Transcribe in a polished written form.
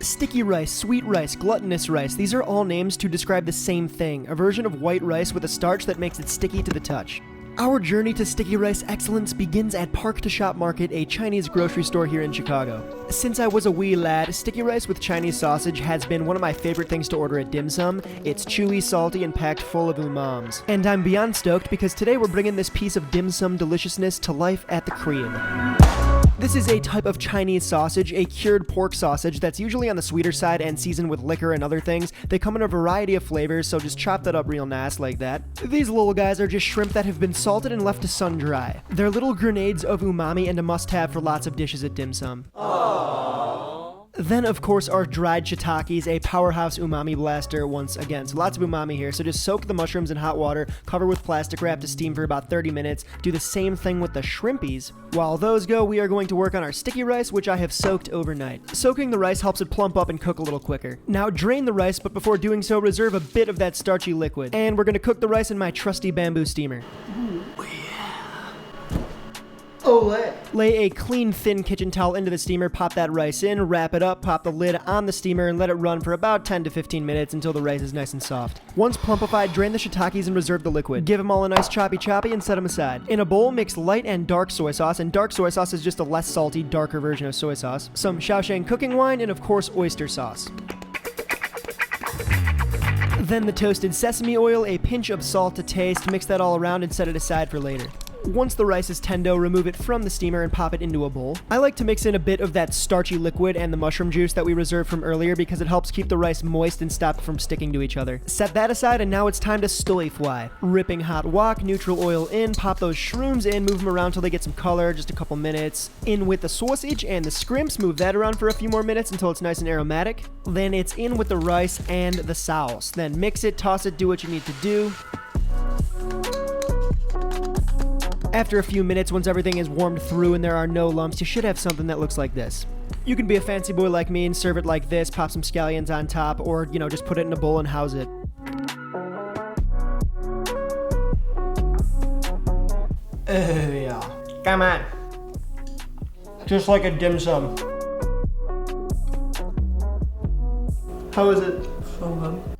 Sticky rice, sweet rice, gluttonous rice, these are all names to describe the same thing, a version of white rice with a starch that makes it sticky to the touch. Our journey to sticky rice excellence begins at Park to Shop Market, a Chinese grocery store here in Chicago. Since I was a wee lad, sticky rice with Chinese sausage has been one of my favorite things to order at Dim Sum. It's chewy, salty, and packed full of umams. And I'm beyond stoked because today we're bringing this piece of dim sum deliciousness to life at the crib. This is a type of Chinese sausage, a cured pork sausage that's usually on the sweeter side and seasoned with liquor and other things. They come in a variety of flavors, so just chop that up real nice like that. These little guys are just shrimp that have been salted and left to sun dry. They're little grenades of umami and a must-have for lots of dishes at Dim Sum. Then, of course, are dried shiitakes, a powerhouse umami blaster once again. So lots of umami here. So just soak the mushrooms in hot water, cover with plastic wrap to steam for about 30 minutes. Do the same thing with the shrimpies. While those go, we are going to work on our sticky rice, which I have soaked overnight. Soaking the rice helps it plump up and cook a little quicker. Now drain the rice, but before doing so, reserve a bit of that starchy liquid. And we're going to cook the rice in my trusty bamboo steamer. Lay a clean, thin kitchen towel into the steamer, pop that rice in, wrap it up, pop the lid on the steamer, and let it run for about 10 to 15 minutes until the rice is nice and soft. Once plumpified, drain the shiitakes and reserve the liquid. Give them all a nice choppy and set them aside. In a bowl, mix light and dark soy sauce, and dark soy sauce is just a less salty, darker version of soy sauce, some Shaoxiang cooking wine, and of course, oyster sauce. Then the toasted sesame oil, a pinch of salt to taste, mix that all around and set it aside for later. Once the rice is tendo, remove it from the steamer and pop it into a bowl. I like to mix in a bit of that starchy liquid and the mushroom juice that we reserved from earlier because it helps keep the rice moist and stop it from sticking to each other. Set that aside, and now it's time to stir fry. Ripping hot wok, neutral oil in, pop those shrooms in, move them around till they get some color, just a couple minutes. In with the sausage and the scrimps, move that around for a few more minutes until it's nice and aromatic. Then it's in with the rice and the sauce. Then mix it, toss it, do what you need to do. After a few minutes, once everything is warmed through and there are no lumps, you should have something that looks like this. You can be a fancy boy like me and serve it like this, pop some scallions on top, or, just put it in a bowl and house it. Yeah. Come on. Just like a dim sum. How is it? So good.